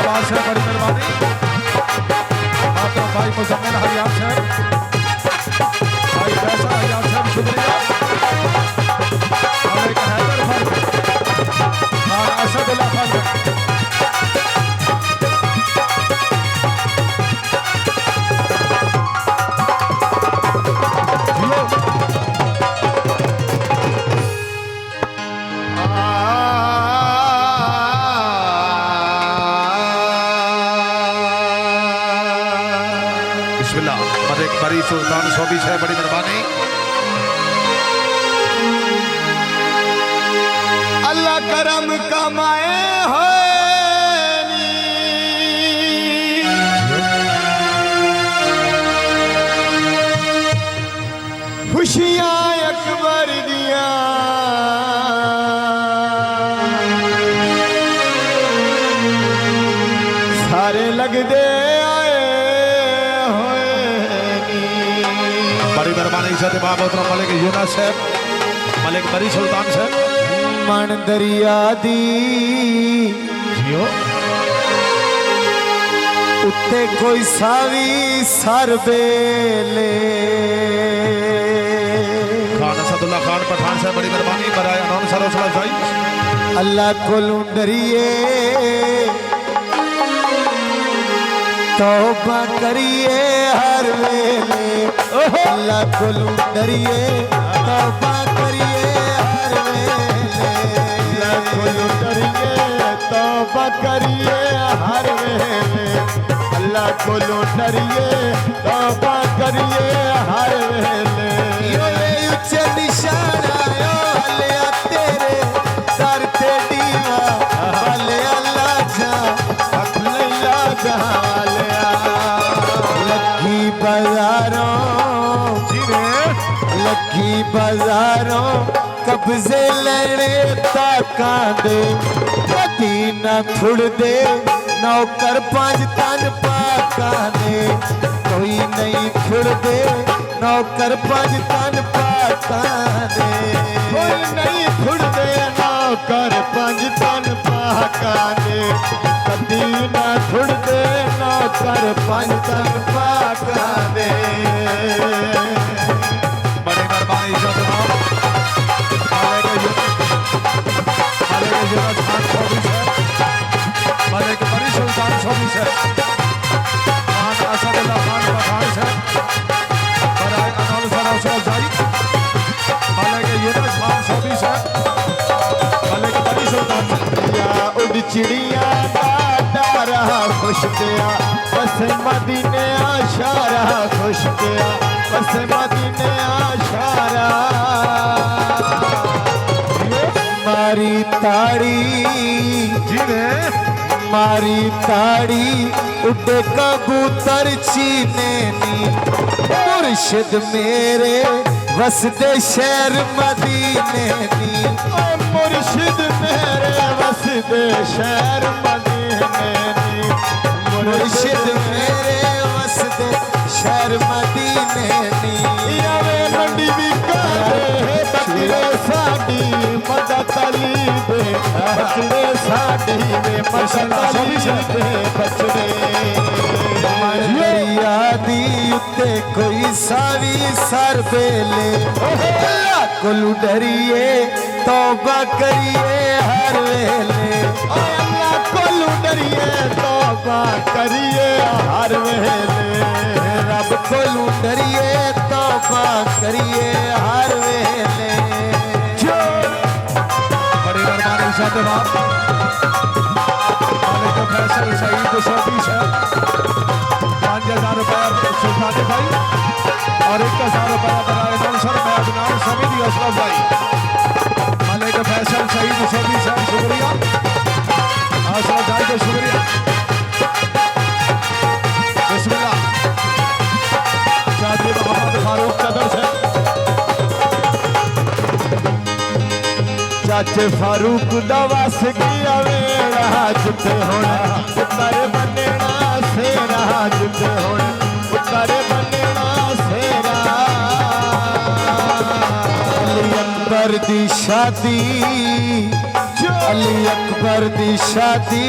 शाबाश है, बड़ी मेहरबानी। भाई मुजम्मिल हरियाण साहब, भाई फैसल हरियाण साहब, शुक्रिया। और एक हैदर फर्द और असदुल्ला फर्द। बड़ी सुल्तान सोबी है, बड़ी मेहरबानी। अल्लाह करम कमाए हो खुशियां अकबर दिया सारे लगदे इज्जत मोहतरम मलिक यूनुस साहब, मलिक बड़ी सुल्तान साहब। मन दरिया दी जियो उत्ते कोई सावी सर बेले। खान असदुल्ला खान पठान साहब, बड़ी मेहरबानी। बराए अनौन सरोसला भाई। अल्लाह कोलू डरिए तौबा करिए हर वेले। अल्लाह कोलू डरिए तौबा करिए हर वेले। अल्लाह कोलू डरिए तौबा करिए हर वेले। अल्लाह कोलू डरिए तौबा करिए हर वेले। उच्चे निशाना हलिया तेरे सर ते दीवा हले अल्लाह जा हक लैला जा लखी बाजारों कब्जे लेने ताका दे कदी न थुड़ दे नौकर पांच तन पाका दे। कोई नहीं थुड़ दे नौकर पांच तन पाका दे। कोई नहीं थुड़ दे नौकर पांच तन पाका दे। कदी न थुड़ दे नौकर पांच तन पाका दे। मलिक बड़ी सुल्तान सोबी है, खान असदुल्ला खान पठान है, बराए अनौन सरोसला भाई। मलिक यूनुस खान सोबी है, मलिक बड़ी सुल्तान है। उड़ चिड़िया डारा खुश दिया बस मदीने आशारा खुश दिया बस मदीने आशारा। मारी ताड़ी मारी ताड़ी उड़े कबूतर चीने नी। मुर्शिद मेरे वसदे शहर मदीने नी। मुर्शिद मेरे वसदे शहर मदीने नी। मुर्शिद मेरे वसदे शहर मदीने नी। यावे मंडी भी करे बकरे साडी मदद अली दे बकरे साडी में मदद अली दे बचड़े। दरिया दी उत्ते कोई सावी सर बेले। अल्लाह कोलू डरिए तौबा करिए हर वेले। अल्लाह कोलू डरिए तौबा करिए हर वेले। रब कोलू डरिए तौबा करिए हर वेले। बड़ी मेहरबानी साहब, मलिक फैसल सईद सोबी है, 5000 रुपया सुल्तानी भाई और 1000 रुपया बराए नौसर में अदनान समीदी असलम भाई। मलिक फैसल सईद सोबी साहब, शुक्रिया। आसरा भाई को शुक्रिया। बिस्मिल्लाह। चाची मोहम्मद फारूक कदर से चाचे फारूक दवास किया मेरा जिते होना पुत्र बनना सेरा। जिते होना पुत्र बनना सेरा। अली अंबर दी शादी जो अली अकबर दी शादी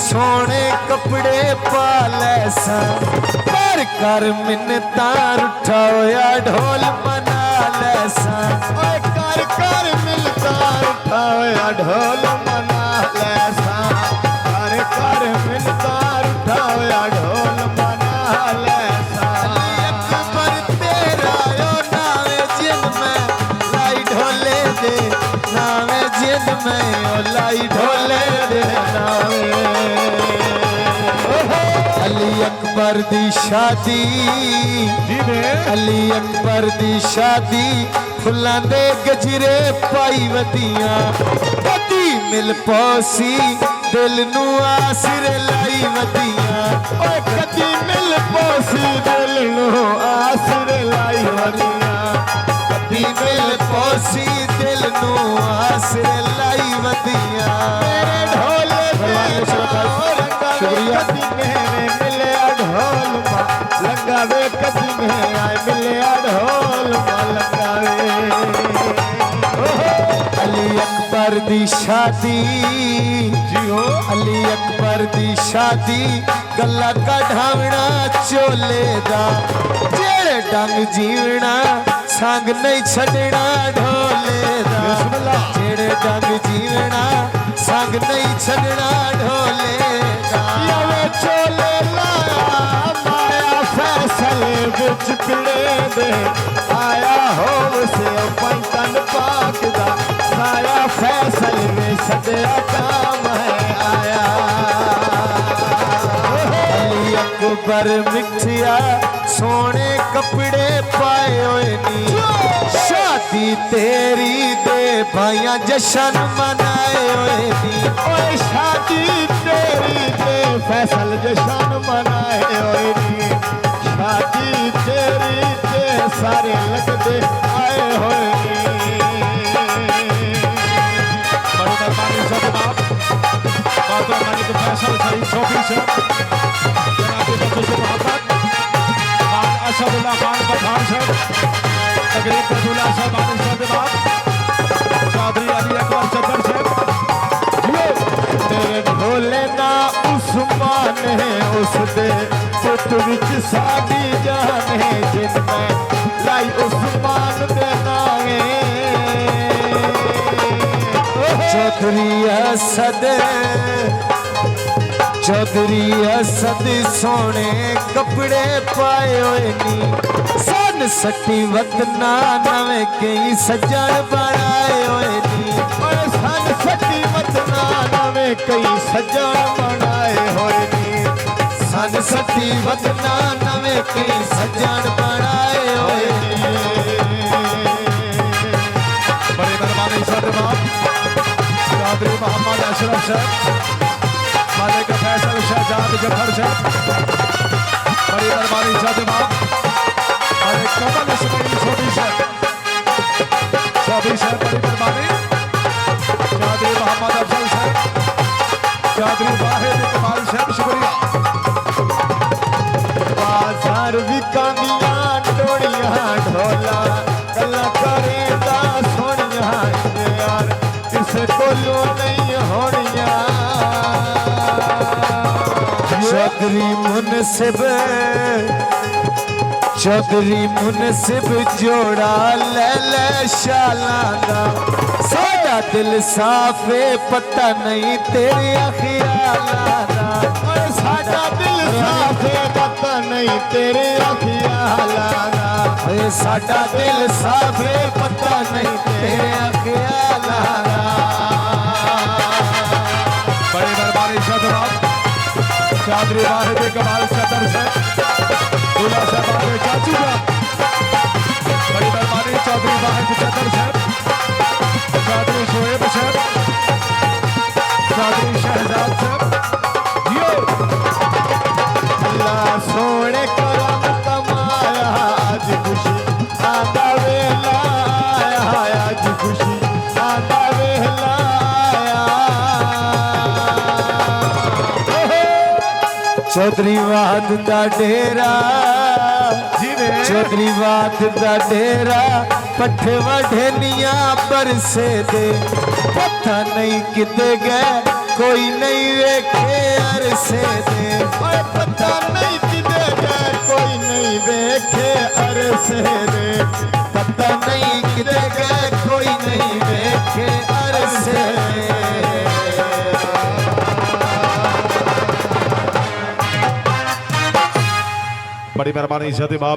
सोने कपड़े पा ले सा पर कर मिन्नतां रुठा होया ढोल मना ले सा ओए कर कर मिलता उठा होया ढोल मना ले सा कर मिलता उठा होया ढोल मना ले सा अकबर तेरा यो नावे जिन में लाई ढोले दे नावे जिन में ओ लाई ढोले दे नावे अली अकबर दी शादी जी ने अली अकबर दी शादी फुल्लां दे गजरे पाई वदियां कदी मिल पौसी दिल नू आसरे लाई वदियां ओए कदी मिल पोसी दिल नु आसरे लाई वदियां कदी मिल पौसी दिल नू आसरे लाई वदियां मेरे ढोल शुक्रिया मेरे मिले ढोल मा लंगावे कदी में आए मिले ढोल मा लंगावे अली अकबर दी शादी जी हो अली अकबर दी शादी गल्ला कढ़ावना चोले दा जेड़े डंग जीवना संग नहीं छड़ना ढोले दा बिस्मिल्लाह। जेड़े डंग जीवना संग नहीं छड़ना ढोले दा यावे चोले लाया माया फैसले विच पिड़े दे आया हो से पंतन पाक दा साया फैसल में सदया काम है आया अली अकबर मिठिया सोने कपड़े पाए होए नी शादी तेरी दे भाइयां जशन मनाए होए नी ओए शादी तेरी ते फैसल जशन मनाए होए नी शादी तेरी ते सारे लगदे आए होए नी बड़ी मेहरबानी से जनाब बादल मालिक फैसल शरीफ चौधरी से जनाब बच्चों से मोहब्बत खान असदुल्ला खान पठान से तकरीब बदुल्ला साहब आने से जनाब चौधरी अली अकबर चद्दर से तेरे ढोले ना उस्मान है उस दे पुत विच साडी जान है जिनमें लाई उस्मान दे नावे चौधरी असद सोने कपड़े पाए होए नी सन सट्टी वतना नवे कई सज्जन बनाए होए नी ओए सन सटी मतना नवे कई सज्जन बनाए होए नी सन सट्टी वतना नवे कई सज्जन बनाए होए नी बड़ी मेहरबानी से जनाब चौधरी मोहम्मद अशरफ साहब मालिक फैसल शहजाद जफर साहब बड़ी मेहरबानी से जनाब मालिक कमल इस्माइल सोबी साहब बड़ी मेहरबानी चौधरी मोहम्मद अफजल साहब चौधरी वाहिद इकबाल साहब शुक्रिया बाजार विकांदिया टोड़ियां ढोला कला करेंदा सोनिया यार किसे कोलों नहीं होनिया चौधरी मुनसिब जोड़ा ले ले शालाना साड़ा दिल साफे पता नहीं तेरे ख्यालाना ओए साडा दिल साफे पता नहीं तेरे ख्यालाना ओए साड़ा दिल साफे पता नहीं तेरे ख्यालाना बड़ी मेहरबानी से जनाब चौधरी वाहिद इकबाल सदर साहब दूल्हा साहब आगे चाचू साहब बड़ी मेहरबानी चौधरी वाहिद सदर साहब चौधरी शोएब साहब चौधरी शहजाद साहब यो अल्लाह सोने करम कमाया आज खुशी आदा वेला आया आज खुशी आदा वेला चौधरी वाद दा डेरा चौधरी बात दा डेरा पट्ठे वढेनिया बरसे दे पता नहीं किते गए कोई नहीं वेखे अरसे दे ओए पता नहीं किते गए कोई नहीं वेखे अरसे दे पता नहीं किते गए कोई नहीं वेखे अरसे दे बड़ी मेहरबानी सती बाप